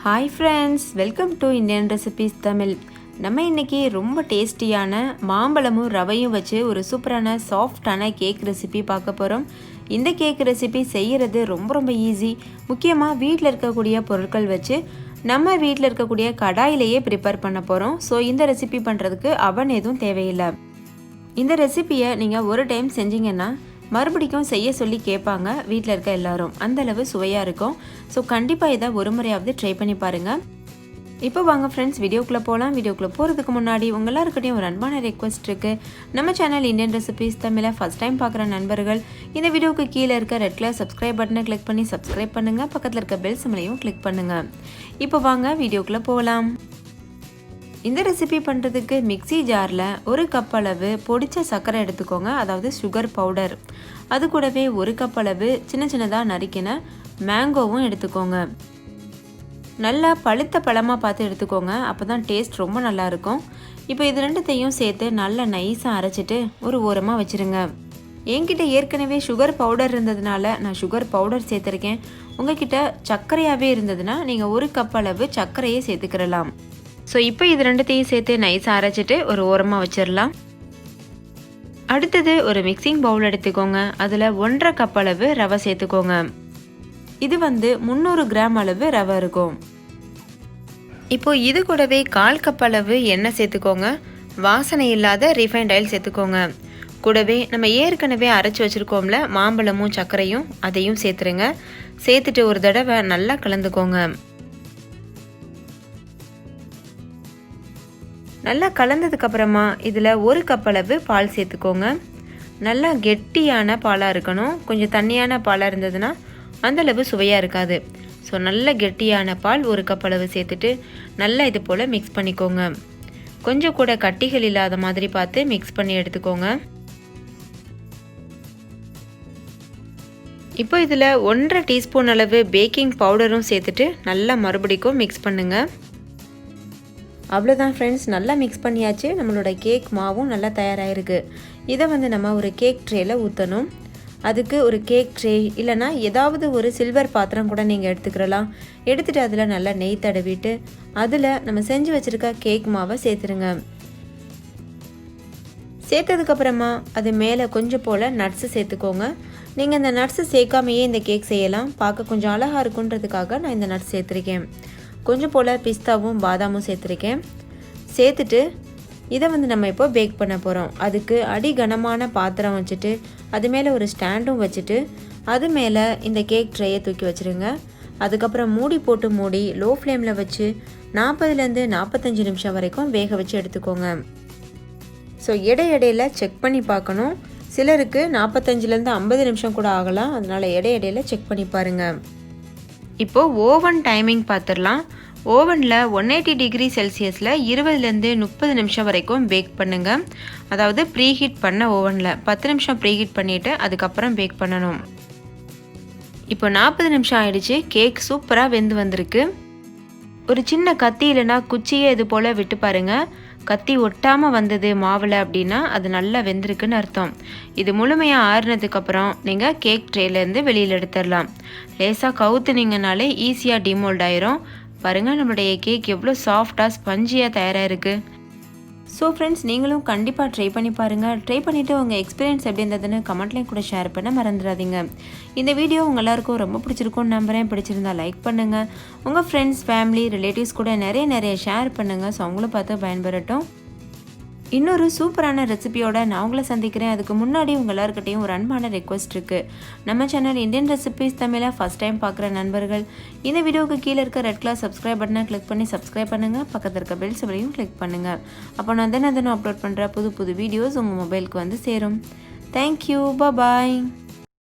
Hi friends, welcome to Indian recipes Tamil. நம்ம இன்றைக்கி ரொம்ப டேஸ்டியான மாம்பழமும் ரவையும் வச்சு ஒரு சூப்பரான சாஃப்டான கேக் ரெசிபி பார்க்க போகிறோம். இந்த கேக் ரெசிபி செய்கிறது ரொம்ப ஈஸி. முக்கியமாக வீட்டில் இருக்கக்கூடிய பொருட்கள் வச்சு நம்ம வீட்டில் இருக்கக்கூடிய கடாயிலேயே ப்ரிப்பேர் பண்ண போகிறோம். ஸோ இந்த ரெசிபி பண்ணுறதுக்கு அவன் எதுவும் தேவையில்லை. இந்த ரெசிபியை நீங்கள் ஒரு டைம் செஞ்சீங்கன்னா மறுபடிக்கும் செய்ய சொல்லி கேட்பாங்க வீட்டில் இருக்க எல்லாரும். அந்தளவு சுவையாக இருக்கும். ஸோ கண்டிப்பாக இதை ஒரு முறையாவது ட்ரை பண்ணி பாருங்கள். இப்போ வாங்க ஃப்ரெண்ட்ஸ், வீடியோக்குள்ளே போகலாம். வீடியோக்குள்ளே போகிறதுக்கு முன்னாடி உங்கள் எல்லாருக்கிட்டையும் ஒரு அன்பான ரெக்வஸ்ட் இருக்குது. நம்ம சேனல் இந்தியன் ரெசிபீஸ் தமிழை ஃபஸ்ட் டைம் பார்க்குற நண்பர்கள் இந்த வீடியோவுக்கு கீழே இருக்க ரெட் கலர் சப்ஸ்கிரைப் பட்டனை கிளிக் பண்ணி சப்ஸ்கிரைப் பண்ணுங்கள். பக்கத்தில் இருக்க பெல் சிம்பலையும் கிளிக் பண்ணுங்கள். இப்போ வாங்க வீடியோக்குள்ளே போகலாம். இந்த ரெசிபி பண்ணுறதுக்கு மிக்ஸி ஜாரில் ஒரு கப் அளவு பொடிச்ச சர்க்கரை எடுத்துக்கோங்க, அதாவது சுகர் பவுடர். அது கூடவே ஒரு கப் அளவு சின்ன சின்னதாக நறுக்கின மேங்கோவும் எடுத்துக்கோங்க. நல்லா பழுத்த பழமாக பார்த்து எடுத்துக்கோங்க, அப்போ தான் டேஸ்ட் ரொம்ப நல்லாயிருக்கும். இப்போ இது ரெண்டுத்தையும் சேர்த்து நல்லா நைஸாக அரைச்சிட்டு ஒரு ஓரமாக வச்சுருங்க. என்கிட்ட ஏற்கனவே சுகர் பவுடர் இருந்ததுனால நான் சுகர் பவுடர் சேர்த்துருக்கேன். உங்ககிட்ட சர்க்கரையாகவே இருந்ததுன்னா நீங்கள் ஒரு கப் அளவு சர்க்கரையே சேர்த்துக்கிறலாம். ஸோ இப்போ இது ரெண்டுத்தையும் சேர்த்து நைஸாக அரைச்சிட்டு ஒரு ஓரமாக வச்சிடலாம். அடுத்தது ஒரு மிக்சிங் பவுல் எடுத்துக்கோங்க. அதில் 1.5 கப் அளவு ரவை சேர்த்துக்கோங்க. இது 300 கிராம் அளவு ரவை இருக்கும். இப்போ இது கூடவே 1/4 கப் அளவு எண்ணெய் சேர்த்துக்கோங்க. வாசனை இல்லாத ரீஃபைண்ட் ஆயில் சேர்த்துக்கோங்க. கூடவே நம்ம ஏற்கனவே அரைச்சி வச்சுருக்கோம்ல மாம்பழமும் சர்க்கரையும், அதையும் சேர்த்துருங்க. சேர்த்துட்டு ஒரு தடவை நல்லா கலந்துக்கோங்க. நல்லா கலந்ததுக்கப்புறமா இதில் 1 கப் அளவு பால் சேர்த்துக்கோங்க. நல்லா கெட்டியான பாலாக இருக்கணும். கொஞ்சம் தண்ணியான பாலாக இருந்ததுன்னா அந்தளவு சுவையாக இருக்காது. ஸோ நல்ல கெட்டியான பால் 1 கப் அளவு சேர்த்துட்டு நல்லா இது போல் மிக்ஸ் பண்ணிக்கோங்க. கொஞ்சம் கூட கட்டிகள் இல்லாத மாதிரி பார்த்து மிக்ஸ் பண்ணி எடுத்துக்கோங்க. இப்போ இதில் 1.5 டீஸ்பூன் அளவு பேக்கிங் பவுடரும் சேர்த்துட்டு நல்லா மறுபடிக்கும் மிக்ஸ் பண்ணுங்கள். அவ்வளோதான் ஃப்ரெண்ட்ஸ், நல்லா மிக்ஸ் பண்ணியாச்சு. நம்மளோட கேக் மாவும் நல்லா தயாராகிருக்கு. இதை நம்ம ஒரு கேக் ட்ரேயில் ஊற்றணும். அதுக்கு ஒரு கேக் ட்ரே இல்லைனா ஏதாவது ஒரு சில்வர் பாத்திரம் கூட நீங்கள் எடுத்துக்கிறலாம். எடுத்துகிட்டு அதில் நல்லா நெய் தடவிட்டு அதில் நம்ம செஞ்சு வச்சுருக்க கேக் மாவை சேர்த்துருங்க. சேர்த்ததுக்கப்புறமா அது மேலே கொஞ்சம் போல் நட்ஸு சேர்த்துக்கோங்க. நீங்கள் இந்த நட்ஸு சேர்க்காமையே இந்த கேக் செய்யலாம். பார்க்க கொஞ்சம் அழகாக இருக்குன்றதுக்காக நான் இந்த நட்ஸ் சேர்த்துருக்கேன். கொஞ்சம் போல் பிஸ்தாவும் பாதாமும் சேர்த்துருக்கேன். சேர்த்துட்டு இதை நம்ம இப்போ பேக் பண்ண போகிறோம். அதுக்கு அடி கனமான பாத்திரம் வச்சுட்டு அது மேலே ஒரு ஸ்டாண்டும் வச்சுட்டு அது மேலே இந்த கேக் ட்ரேயை தூக்கி வச்சுருங்க. அதுக்கப்புறம் மூடி போட்டு மூடி லோ ஃப்ளேமில் வச்சு 40லேருந்து 45 நிமிஷம் வரைக்கும் வேக வச்சு எடுத்துக்கோங்க. ஸோ இடையில செக் பண்ணி பார்க்கணும். சிலருக்கு 45லேருந்து 50 நிமிஷம் கூட ஆகலாம். அதனால் இடையில செக் பண்ணி பாருங்கள். இப்போது ஓவன் டைமிங் பார்த்துடலாம். ஓவனில் 180 டிகிரி செல்சியஸில் 20லேருந்து 30 நிமிஷம் வரைக்கும் பேக் பண்ணுங்கள். அதாவது ப்ரீஹீட் பண்ண ஓவனில் 10 நிமிஷம் ப்ரீஹீட் பண்ணிவிட்டு அதுக்கப்புறம் பேக் பண்ணணும். இப்போ 40 நிமிஷம் ஆயிடுச்சு. கேக் சூப்பராக வெந்து வந்திருக்கு. ஒரு சின்ன கத்தி இல்லைனா குச்சியை இது போல் விட்டு பாருங்கள். கத்தி ஒட்டாமல் வந்தது மாவில் அப்படின்னா அது நல்லா வெந்திருக்குன்னு அர்த்தம். இது முழுமையாக ஆறுனதுக்கப்புறம் நீங்கள் கேக் ட்ரேலேருந்து வெளியில் எடுத்துடலாம். லேசாக கவுத்துனீங்கனாலே ஈஸியாக டிமோல்ட் ஆயிரும். பாருங்கள், நம்மளுடைய கேக் எவ்வளோ சாஃப்டாக ஸ்பஞ்சியாக தயாராக இருக்குது. ஸோ ஃப்ரெண்ட்ஸ், நீங்களும் கண்டிப்பாக ட்ரை பண்ணி பாருங்கள். ட்ரை பண்ணிவிட்டு உங்கள் எக்ஸ்பீரியன்ஸ் எப்படி இருந்ததுன்னு கமெண்ட்லேயும் கூட ஷேர் பண்ண மறந்துடாதீங்க. இந்த வீடியோ உங்கள் எல்லாருக்கும் ரொம்ப பிடிச்சிருக்கும்னு நம்புகிறேன். பிடிச்சிருந்தா லைக் பண்ணுங்கள். உங்கள் ஃப்ரெண்ட்ஸ், ஃபேமிலி, ரிலேட்டிவ்ஸ் கூட நிறைய ஷேர் பண்ணுங்கள். ஸோ அவங்களும் பார்த்து பயன்பெறட்டும். இன்னொரு சூப்பரான ரெசிபியோட நான் உங்களை சந்திக்கிறேன். அதுக்கு முன்னாடி உங்கள் எல்லாருக்கிட்டையும் ஒரு அன்பான ரெக்வஸ்ட் இருக்குது. நம்ம சேனல் இந்தியன் ரெசிபீஸ் தமிழை ஃபஸ்ட் டைம் பார்க்குற நண்பர்கள் இந்த வீடியோவுக்கு கீழே இருக்க ரெட் கலர் சப்ஸ்கிரைப் பட்டனை கிளிக் பண்ணி சப்ஸ்கிரைப் பண்ணுங்கள். பக்கத்தில் இருக்க பெல் சிம்பலையும் கிளிக் பண்ணுங்கள். அப்போ நான் தினம் அப்லோட் பண்ணுற புது வீடியோஸ் உங்கள் மொபைலுக்கு சேரும். தேங்க்யூ, பாய்.